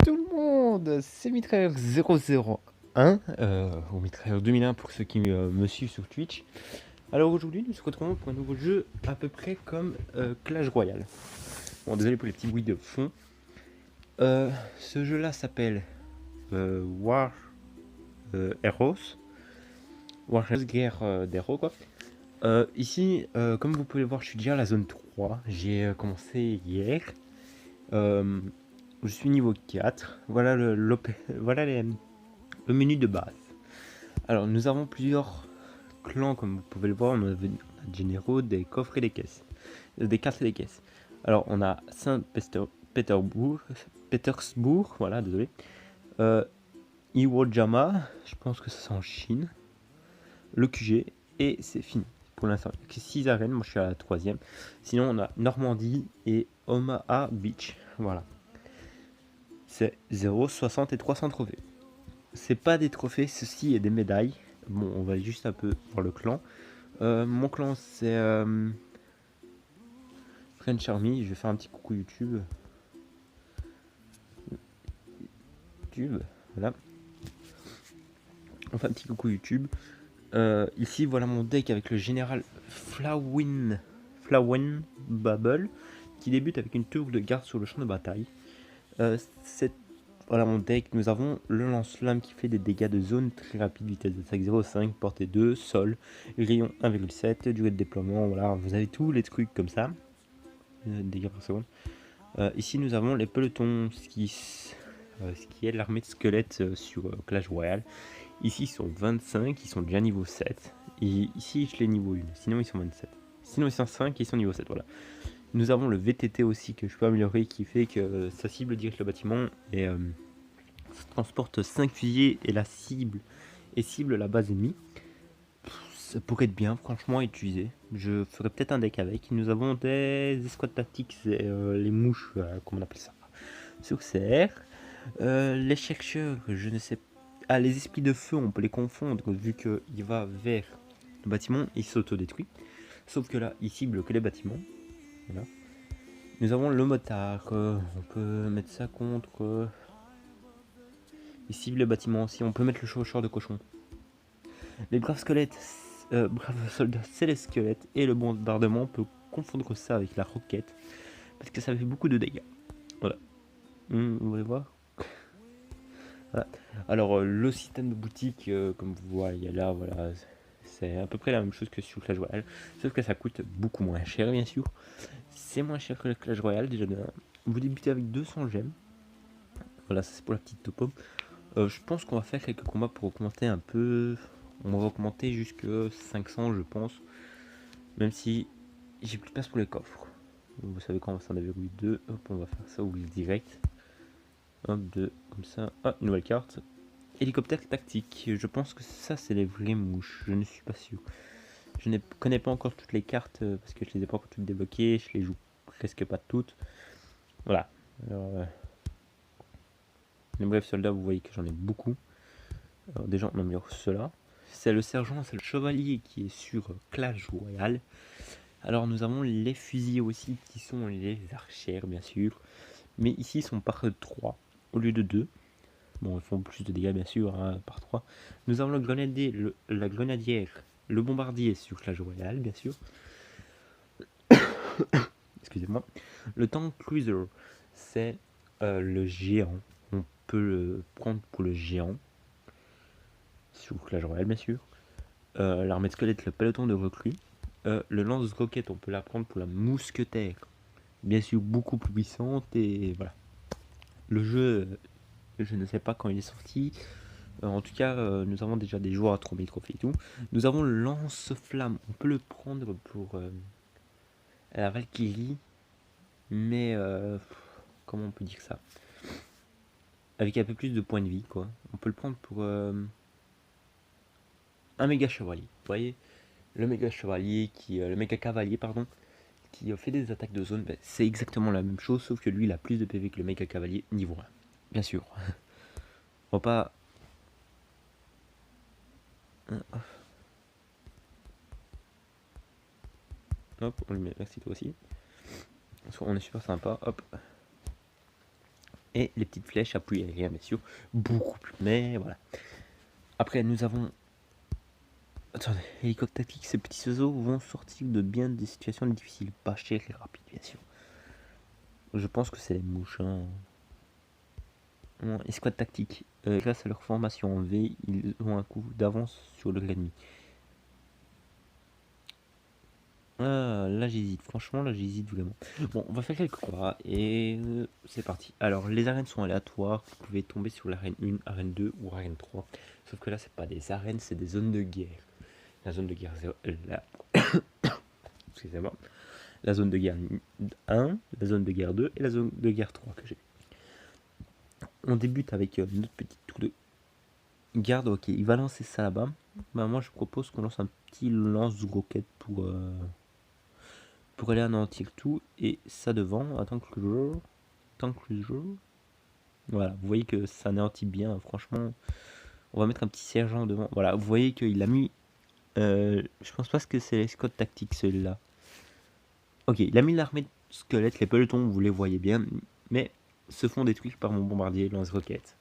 tout le monde, c'est Mitrailleur 001, ou Mitrailleur 2001 pour ceux qui me suivent sur Twitch. Alors aujourd'hui nous nous retrouvons pour un nouveau jeu à peu près comme Clash Royale. Bon, désolé pour les petits bruits de fond. Ce jeu là s'appelle War Heroes. War Heroes, guerre d'héros quoi. Ici, comme vous pouvez le voir, je suis déjà à la zone 3. J'ai commencé hier. Je suis niveau 4. Voilà le menu de base. Alors, nous avons plusieurs clans, comme vous pouvez le voir. On a des généraux, des coffres et des caisses. Des cartes et des caisses. Alors, on a Saint-Pétersbourg, voilà, désolé. Iwo Jima, je pense que c'est en Chine. Le QG, et c'est fini. Pour l'instant, il n'y a que 6 arènes, moi je suis à la 3ème. Sinon, on a Normandie et Omaha Beach. Voilà. C'est 0, 60 et 300 trophées. C'est pas des trophées, ceci est des médailles. Bon, on va juste un peu voir le clan. Mon clan c'est French Army. Je vais faire un petit coucou YouTube. Voilà. On fait un petit coucou YouTube. Ici, voilà mon deck avec le général Flawin Bubble qui débute avec une tour de garde sur le champ de bataille. Voilà mon deck. Nous avons le lance-flamme qui fait des dégâts de zone très rapide, vitesse d'attaque 0,5, portée 2, sol, rayon 1,7, durée de déploiement. Voilà, vous avez tous les trucs comme ça. Dégâts par seconde. Ici, nous avons les pelotons, ce qui est l'armée de squelettes sur Clash Royale. Ici, ils sont 25, ils sont déjà niveau 7. Et ici, je les niveau 1, sinon ils sont 27. Sinon, ils sont 5, ils sont niveau 7, voilà. Nous avons le VTT aussi que je peux améliorer qui fait que ça cible direct le bâtiment et ça transporte 5 fusillés et cible la base ennemie. Ça pourrait être bien, franchement, à utiliser. Je ferai peut-être un deck avec. Nous avons des escouades tactiques, les mouches, comment on appelle ça, sur CR. Les chercheurs, je ne sais pas. Ah, les esprits de feu, on peut les confondre vu qu'il va vers le bâtiment, il s'autodétruit. Sauf que là, il cible que les bâtiments. Voilà. Nous avons le motard, on peut mettre ça contre... il cible les bâtiments aussi, on peut mettre le chauffeur de cochon. Les braves soldats, c'est les squelettes, et le bombardement, on peut confondre ça avec la roquette, parce que ça fait beaucoup de dégâts. Voilà. Vous voulez voir? Voilà. Alors, le système de boutique, comme vous voyez là, voilà, c'est à peu près la même chose que sur Clash Royale, sauf que ça coûte beaucoup moins cher, bien sûr. C'est moins cher que le Clash Royale, déjà. Vous débutez avec 200 gemmes. Voilà, ça c'est pour la petite topo. Je pense qu'on va faire quelques combats pour augmenter un peu. On va augmenter jusque 500, je pense. Même si j'ai plus de place pour les coffres. Vous savez quand on va s'en avait 2. Hop, on va faire ça, ouvrir direct. Hop, 2, comme ça. Ah, une nouvelle carte. Hélicoptère tactique. Je pense que ça, c'est les vraies mouches. Je ne suis pas sûr. Je ne connais pas encore toutes les cartes parce que je les ai pas encore toutes débloquées. Je les joue presque pas toutes. Voilà. Alors, les brefs soldats, vous voyez que j'en ai beaucoup. Alors déjà, on améliore cela. C'est le sergent, c'est le chevalier qui est sur Clash Royale. Alors nous avons les fusils aussi qui sont les archères bien sûr. Mais ici ils sont par 3 au lieu de 2. Bon, ils font plus de dégâts bien sûr hein, par 3. Nous avons le grenadier, la grenadière, le bombardier sur Clash Royale bien sûr. Excusez-moi. Le tank cruiser, c'est le géant. On peut le prendre pour le géant. Sur Clash Royale bien sûr. L'armée de squelette, le peloton de recrues. Le lance-roquette, on peut la prendre pour la mousquetaire. Bien sûr, beaucoup plus puissante et voilà. Le jeu, je ne sais pas quand il est sorti. En tout cas, nous avons déjà des joueurs à 3000 trophées et tout. Nous avons le lance-flamme. On peut le prendre pour la Valkyrie. Mais comment on peut dire ça? Avec un peu plus de points de vie, quoi. On peut le prendre pour un méga chevalier. Vous voyez? Le méga chevalier le méga cavalier, pardon. Qui fait des attaques de zone, c'est exactement la même chose, sauf que lui il a plus de PV que le méga cavalier niveau 1. Bien sûr. On va pas. Hop, on lui met. Merci toi aussi. On est super sympa. Hop. Et les petites flèches, appui aérien, bien sûr, beaucoup plus. Mais voilà. Après, nous avons... Attendez, hélicoptère tactique, ces petits oiseaux vont sortir de bien des situations difficiles, pas chères et rapides, bien sûr. Je pense que c'est les mouches. Hein. Escouade tactique. Grâce à leur formation en V, ils ont un coup d'avance sur leur ennemi. Ah, là j'hésite, franchement là j'hésite vraiment. Bon, on va faire quelques combats et c'est parti. Alors, les arènes sont aléatoires, vous pouvez tomber sur l'arène 1, arène 2 ou arène 3. Sauf que là, c'est pas des arènes, c'est des zones de guerre. La zone de guerre 0, excusez-moi. La zone de guerre 1, la zone de guerre 2 et la zone de guerre 3 que j'ai. On débute avec notre petit tour de garde. Ok, il va lancer ça là-bas. Bah, moi je propose qu'on lance un petit lance-roquette pour aller anéantir tout. Et ça devant, attends que le jeu. Voilà, vous voyez que ça anéantit bien, franchement. On va mettre un petit sergent devant. Voilà, vous voyez qu'il a mis. Je pense pas que c'est l'escouade tactique celui-là. Ok, il a mis l'armée de squelettes, les pelotons, vous les voyez bien, mais se font détruire par mon bombardier lance-roquette.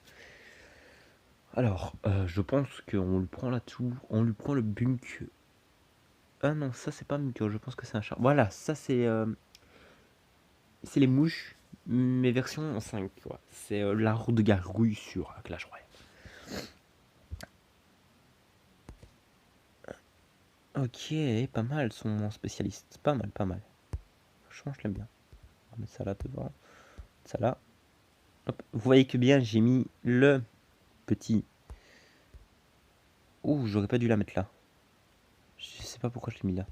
Alors, je pense qu'on lui prend la tour, on lui prend le bunk. Ah non, ça c'est pas un bunker, je pense que c'est un char. Voilà, ça c'est les mouches, mais version 5, quoi. C'est la roue de gargouille sur Clash Royale. Ok, pas mal son spécialiste. Pas mal, pas mal. Franchement, je l'aime bien. On va mettre ça là devant. Ça là. Hop. Vous voyez que bien, j'ai mis le petit. Ouh, j'aurais pas dû la mettre là. Je sais pas pourquoi je l'ai mis là.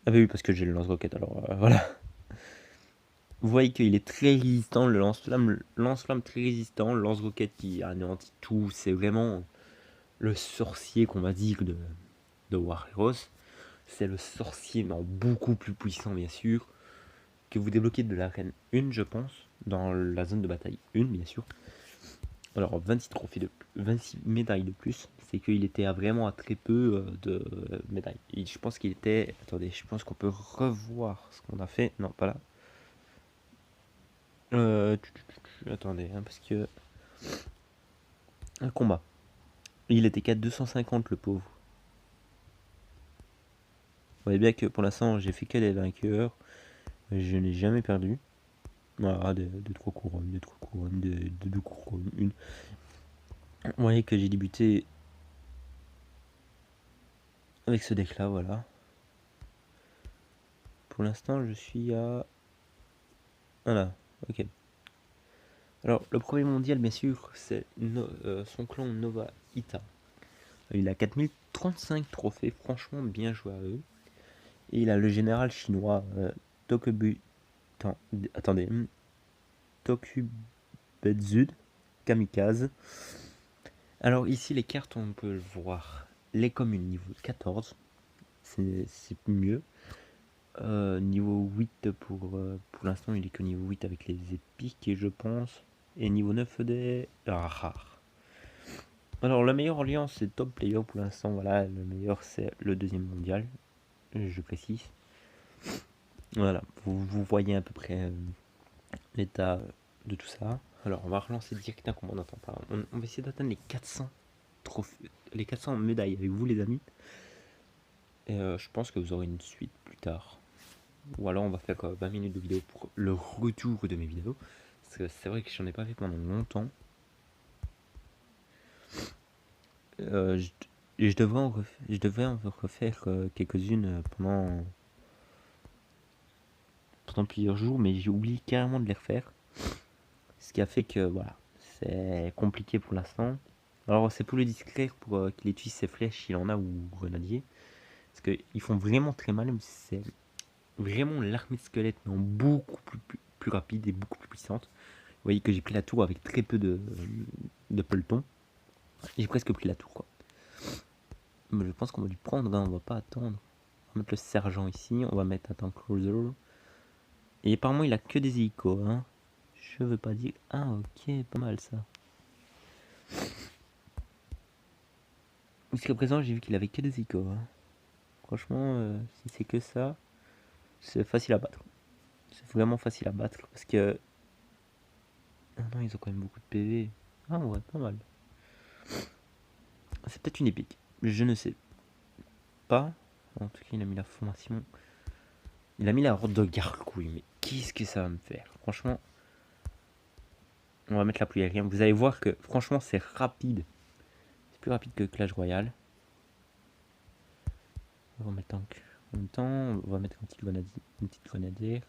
Ah bah oui, parce que j'ai le lance-roquette, alors voilà. Vous voyez qu'il est très résistant, le lance-flamme très résistant, le lance-roquette qui anéantit tout. C'est vraiment le sorcier qu'on va dire de War Heroes. C'est le sorcier, mais en beaucoup plus puissant, bien sûr, que vous débloquez de l'arène 1, je pense, dans la zone de bataille 1, bien sûr. Alors, 26 trophées 26 médailles de plus, c'est qu'il était vraiment à très peu de médailles. Et je pense qu'il était... Attendez, je pense qu'on peut revoir ce qu'on a fait. Non, pas là. Attendez, hein, parce que... Un combat. Il était qu'à 250, le pauvre. Vous voyez bien que pour l'instant, j'ai fait que des vainqueurs. Je n'ai jamais perdu. Voilà, de 3 couronnes, de 3 couronnes, de 2 couronnes, une. Vous voyez que j'ai débuté avec ce deck là, voilà. Pour l'instant, je suis à... Voilà, ok. Alors, le premier mondial, bien sûr, c'est son clan Nova Ita. Il a 4035 trophées, franchement bien joué à eux. Et il a le général chinois Tokubu... Attendez. Tokubetsud Kamikaze. Alors ici, les cartes, on peut le voir. Les communes, niveau 14. C'est mieux. Niveau 8 pour l'instant, il est que niveau 8 avec les épiques, et je pense. Et niveau 9 des rares. Alors, la meilleure alliance, c'est top player pour l'instant. Voilà, le meilleur, c'est le deuxième mondial. Je précise. Voilà, vous voyez à peu près l'état de tout ça. Alors, on va relancer direct un combat, on n'entend pas. On va essayer d'atteindre les 400 trophées, les 400 médailles avec vous, les amis. Et je pense que vous aurez une suite plus tard. Ou alors on va faire 20 minutes de vidéo pour le retour de mes vidéos. Parce que c'est vrai que j'en ai pas fait pendant longtemps. Je devrais en refaire quelques-unes pendant plusieurs jours, mais j'ai oublié carrément de les refaire. Ce qui a fait que voilà, c'est compliqué pour l'instant. Alors c'est pour le discret, pour qu'il utilise ses flèches, il en a, ou grenadier. Parce qu'ils font vraiment très mal, mais c'est vraiment l'armée de squelettes, mais en beaucoup plus rapide et beaucoup plus puissante. Vous voyez que j'ai pris la tour avec très peu de peloton. J'ai presque pris la tour, quoi. Mais je pense qu'on va lui prendre, hein, on va pas attendre. On va mettre le sergent ici, on va mettre un tank cruiser. Et apparemment il a que des hélicos, hein. Je veux pas dire... Ah ok, pas mal ça. Jusqu'à présent j'ai vu qu'il avait que des hélicos, hein. Franchement, si c'est que ça, c'est facile à battre. C'est vraiment facile à battre parce que Ah non, ils ont quand même beaucoup de PV. Ah ouais, pas mal. C'est peut-être une épique. Je ne sais pas. En tout cas, il a mis la formation. Il a mis la horde de gargouille. Mais qu'est-ce que ça va me faire? Franchement, on va mettre la pluie aérienne. Vous allez voir que franchement, c'est rapide. C'est plus rapide que Clash Royale. On va mettre tank. En même temps, on va mettre une petite grenadière.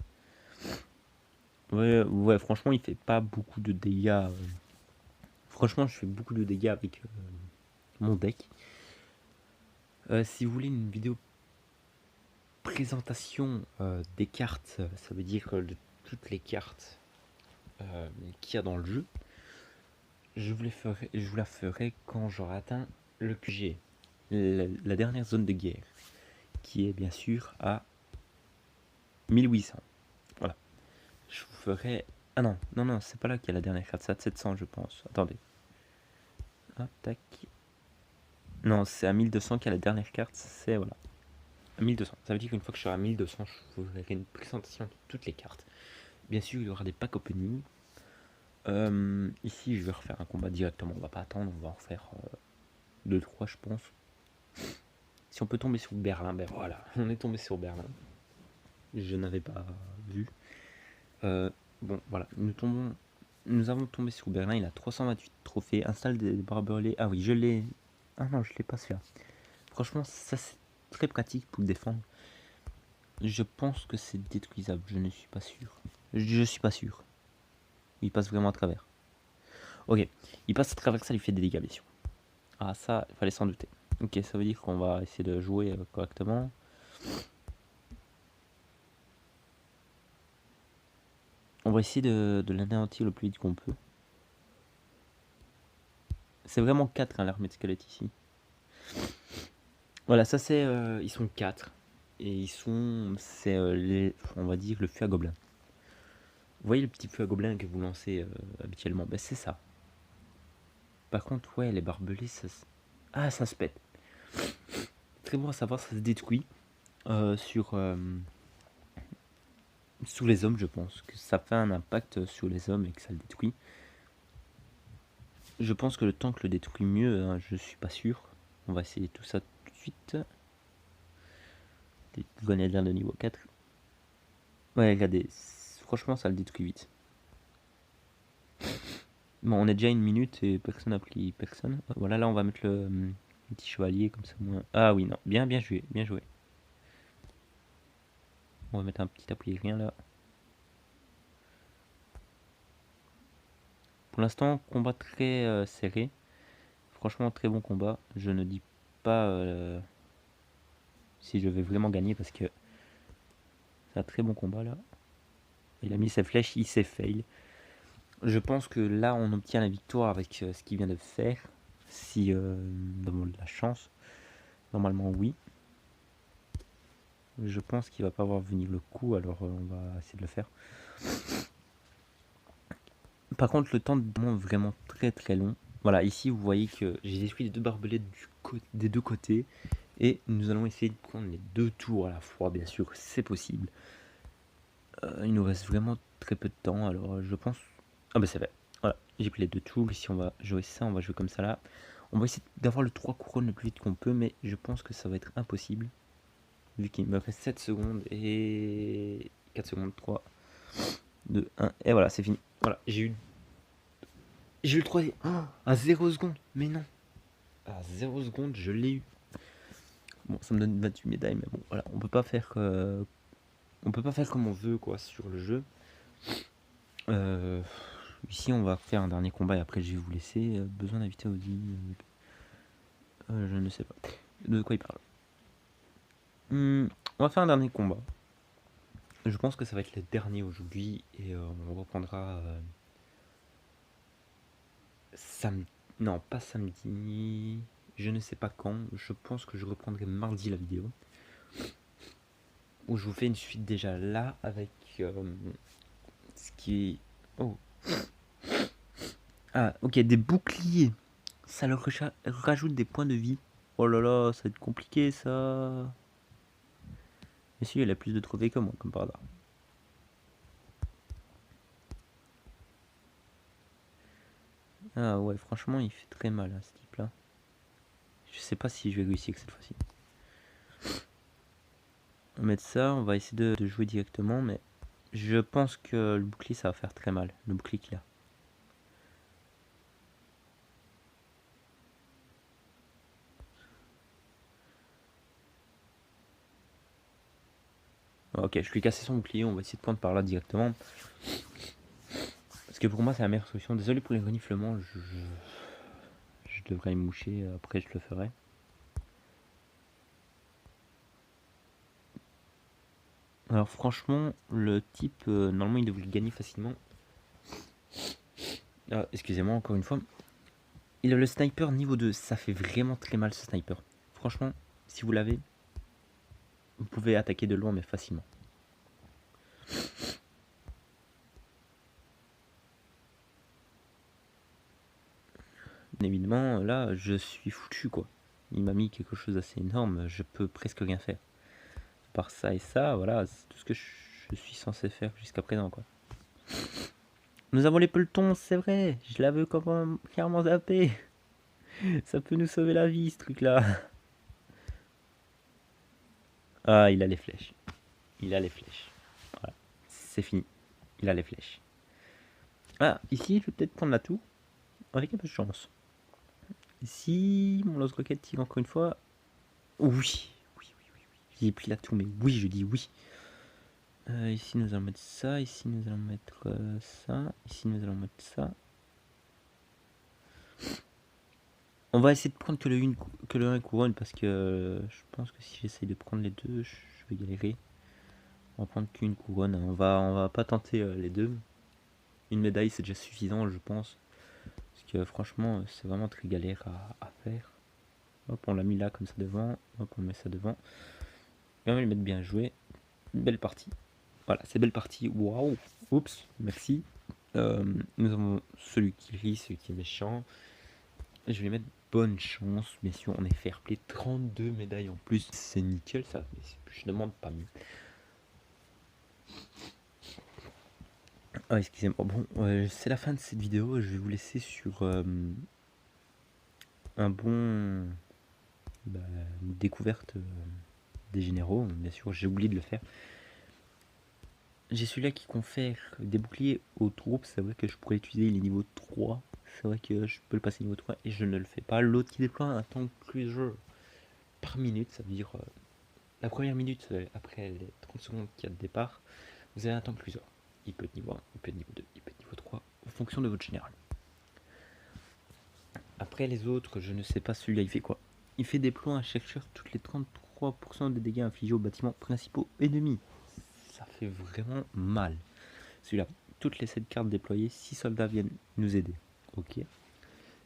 Ouais, ouais, franchement, il fait pas beaucoup de dégâts. Franchement, je fais beaucoup de dégâts avec mon deck. Si vous voulez une vidéo présentation des cartes, ça veut dire de toutes les cartes qu'il y a dans le jeu, je vous la ferai quand j'aurai atteint le QG, la dernière zone de guerre, qui est bien sûr à 1800. Voilà. Je vous ferai... Ah non, non, non, c'est pas là qu'il y a la dernière carte, c'est à 700 je pense. Attendez. Hop, tac. Non, c'est à 1200 qu'il y a la dernière carte, c'est voilà. À 1200. Ça veut dire qu'une fois que je serai à 1200, je vous ferai une présentation de toutes les cartes. Bien sûr, il y aura des packs opening. Ici, je vais refaire un combat directement. On va pas attendre, on va en refaire 2-3, je pense. Si on peut tomber sur Berlin, ben voilà, on est tombé sur Berlin. Je n'avais pas vu. Bon, voilà, nous avons tombé sur Berlin. Il a 328 trophées. Installe des barbelés. Ah oui, je l'ai. Ah non, je l'ai pas celui-là. Franchement, ça c'est très pratique pour défendre. Je pense que c'est détruisable. Je ne suis pas sûr. Je suis pas sûr. Il passe vraiment à travers. Ok, il passe à travers, ça lui fait des dégâts, bien sûr. Ah, ça, il fallait s'en douter. Ok, ça veut dire qu'on va essayer de jouer correctement. On va essayer de l'anéantir le plus vite qu'on peut. C'est vraiment 4 hein, l'armée de squelettes ici. Voilà, ça c'est... ils sont 4. Et ils sont... C'est, on va dire, le feu à gobelin. Vous voyez le petit feu à gobelin que vous lancez habituellement? Ben, c'est ça. Par contre, ouais, les barbelés, ça... Ah, ça se pète. Très bon à savoir, ça se détruit sous les hommes, je pense. Que ça fait un impact sur les hommes et que ça le détruit. Je pense que le tank le détruit mieux, hein, je suis pas sûr. On va essayer tout ça tout de suite. Des grenadiers de niveau 4. Ouais, regardez, franchement ça le détruit vite. Bon, on est déjà 1 minute et personne n'a pris personne. Voilà, là on va mettre le petit chevalier comme ça moins. Ah oui, non, bien joué, bien joué. On va mettre un petit appui rien là. Pour l'instant, combat très serré. Franchement, très bon combat. Je ne dis pas si je vais vraiment gagner parce que c'est un très bon combat là. Il a mis ses flèches, il s'est fail. Je pense que là, on obtient la victoire avec ce qu'il vient de faire. Si nous avons de la chance. Normalement, oui. Je pense qu'il va pas avoir venir le coup, alors on va essayer de le faire. Par contre, le temps est vraiment très très long. Voilà, ici, vous voyez que j'ai détruit les deux barbelés des deux côtés. Et nous allons essayer de prendre les 2 tours à la fois, bien sûr, c'est possible. Il nous reste vraiment très peu de temps, alors je pense... Ah bah c'est fait. Voilà, j'ai pris les 2 tours. Ici, on va jouer ça, on va jouer comme ça là. On va essayer d'avoir le 3 couronnes le plus vite qu'on peut, mais je pense que ça va être impossible. Vu qu'il me reste 7 secondes et 4 secondes, 3, 2, 1, et voilà, c'est fini. Voilà, j'ai eu le 3 à 0 secondes, mais non. À 0 secondes, je l'ai eu. Bon, ça me donne 28 médailles, mais bon, voilà, on peut pas faire comme on veut, quoi, sur le jeu. Ici, on va faire un dernier combat et après, je vais vous laisser. Besoin d'inviter Audi. Je ne sais pas. De quoi il parle. On va faire un dernier combat. Je pense que ça va être le dernier aujourd'hui et on reprendra samedi. Non, pas samedi. Je ne sais pas quand. Je pense que je reprendrai mardi la vidéo. Où je vous fais une suite déjà là avec ce qui est... Oh. Ah, ok, des boucliers. Ça leur rajoute des points de vie. Oh là là, ça va être compliqué ça. Mais si, elle a plus de trophées que moi, comme par hasard. Ah ouais, franchement, il fait très mal, hein, ce type-là. Je sais pas si je vais réussir cette fois-ci. On va mettre ça, on va essayer de jouer directement, mais je pense que le bouclier, ça va faire très mal, le bouclier qu'il a. Ok, je lui ai cassé son bouclier, on va essayer de prendre par là directement. Parce que pour moi, c'est la meilleure solution. Désolé pour les reniflements, je devrais me moucher, après je le ferai. Alors franchement, le type, normalement, il devrait le gagner facilement. Ah, excusez-moi, encore une fois. Il a le sniper niveau 2, ça fait vraiment très mal ce sniper. Franchement, si vous l'avez, vous pouvez attaquer de loin, mais facilement. Évidemment, là, je suis foutu, quoi. Il m'a mis quelque chose d'assez énorme, je peux presque rien faire. Par ça et ça, voilà, c'est tout ce que je suis censé faire jusqu'à présent, quoi. Nous avons les pelotons, c'est vrai, je l'avais quand même clairement zappé. Ça peut nous sauver la vie, ce truc-là. Ah, il a les flèches. Il a les flèches. Voilà, c'est fini. Il a les flèches. Ah, ici, je vais peut-être prendre la tour, avec un peu de chance. Si mon lance-roquette tire encore une fois... Oui, oui, oui, oui. J'ai pris la tour, mais oui, je dis oui. Ici, nous allons mettre ça. Ici, nous allons mettre ça. Ici, nous allons mettre ça. On va essayer de prendre que le 1 couronne, parce que je pense que si j'essaye de prendre les deux, je vais galérer. On va prendre qu'une couronne. On va pas tenter les deux. Une médaille, c'est déjà suffisant, je pense. Parce que franchement, c'est vraiment très galère à faire. Hop, on l'a mis là, comme ça devant. Hop, on met ça devant. Et on va lui mettre bien joué. Une belle partie. Voilà, c'est belle partie. Waouh. Oups, merci. Nous avons celui qui rit, celui qui est méchant. Je vais lui mettre bonne chance. Bien sûr, on est fair play. 32 médailles en plus. C'est nickel ça. Mais je demande pas mieux. Ah, excusez-moi. Bon, c'est la fin de cette vidéo. Je vais vous laisser sur un bon... une découverte des généraux. Bien sûr, j'ai oublié de le faire. J'ai celui-là qui confère des boucliers aux troupes. C'est vrai que je pourrais l'utiliser, il est niveau 3. C'est vrai que je peux le passer niveau 3 et je ne le fais pas. L'autre qui déploie un temps cruiser par minute, ça veut dire la première minute après les 30 secondes qu'il y a de départ, vous avez un temps cruiser. Il peut être niveau 1, il peut être niveau 2, il peut être niveau 3, en fonction de votre général. Après les autres, je ne sais pas celui-là il fait quoi. Il fait des plans à chercheur toutes les 33% des dégâts infligés aux bâtiments principaux ennemis. Ça fait vraiment mal. Celui-là, toutes les 7 cartes déployées, 6 soldats viennent nous aider. Ok.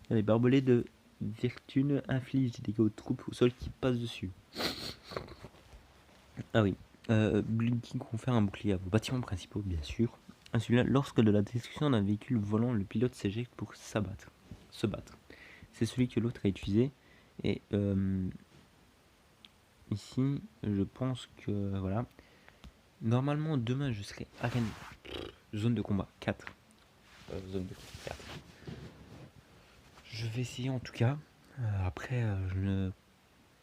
Les barbelés de Virtune infligent des dégâts aux troupes au sol qui passent dessus. Ah oui. Blinking confère un bouclier à vos bâtiments principaux, bien sûr. Celui-là, lorsque de la destruction d'un véhicule volant, le pilote s'éjecte pour s'abattre. Se battre. C'est celui que l'autre a utilisé. Et ici, je pense que voilà. Normalement, demain, je serai arène. Zone de combat 4. Zone de combat 4. Je vais essayer en tout cas. Après, je ne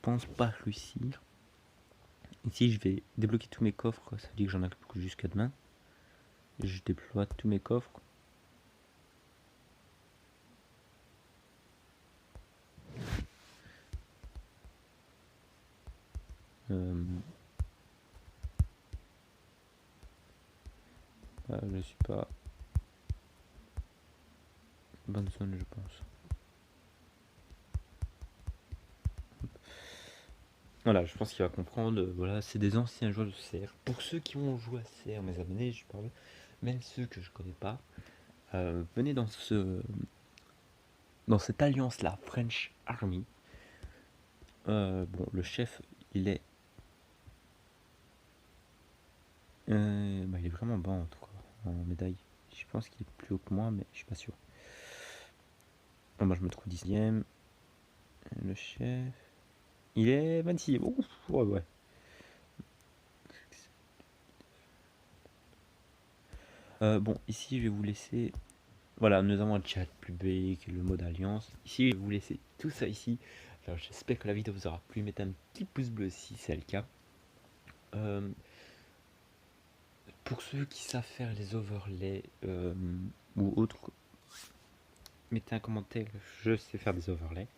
pense pas réussir. Ici, je vais débloquer tous mes coffres. Ça veut dire que j'en ai jusqu'à demain. Je déploie tous mes coffres. Je suis pas bonne zone, je pense. Voilà, je pense qu'il va comprendre. Voilà, c'est des anciens joueurs de CR. Pour ceux qui ont joué à CR, mes abonnés, je parle, même ceux que je connais pas, venez dans cette alliance là, French Army. Bon, le chef, il est il est vraiment bas en tout cas, en médaille. Je pense qu'il est plus haut que moi, mais je suis pas sûr. Moi je me trouve 10ème. Le chef, il est 26. Ouf, ouais, ouais. Bon, ici je vais vous laisser Voilà, nous avons un chat plus big, le mode alliance. Ici, je vais vous laisser tout ça ici. Alors, j'espère que la vidéo vous aura plu. Mettez un petit pouce bleu si c'est le cas. Pour ceux qui savent faire les overlays ou autres, mettez un commentaire, je sais faire des overlays.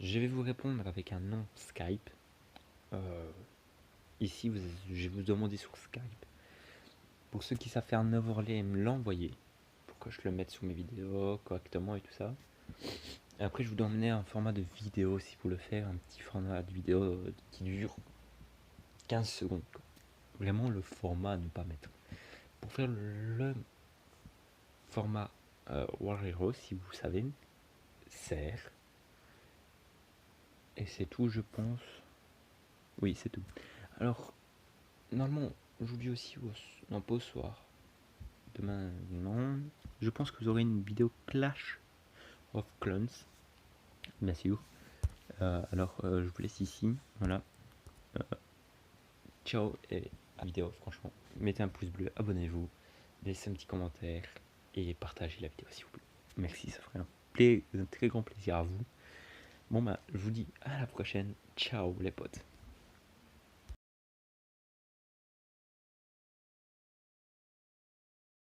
Je vais vous répondre avec un nom Skype. Ici, je vais vous demander sur Skype. Pour ceux qui savent faire un overlay, me l'envoyer pour que je le mette sur mes vidéos correctement et tout ça. Et après, je vous donnerai un format de vidéo si vous le faire, un petit format de vidéo qui dure 15 secondes. Vraiment le format à ne pas mettre. Pour faire le format War Hero, si vous savez, serre. Et c'est tout, je pense. Oui, c'est tout. Alors, normalement, je vous dis aussi, non pas au soir. Demain, non. Je pense que vous aurez une vidéo Clash of Clans, bien sûr. Alors, je vous laisse ici. Voilà. Ciao et à la vidéo, franchement. Mettez un pouce bleu, abonnez-vous, laissez un petit commentaire et partagez la vidéo s'il vous plaît. Merci, ça ferait un très grand plaisir à vous. Bon bah, je vous dis à la prochaine. Ciao les potes.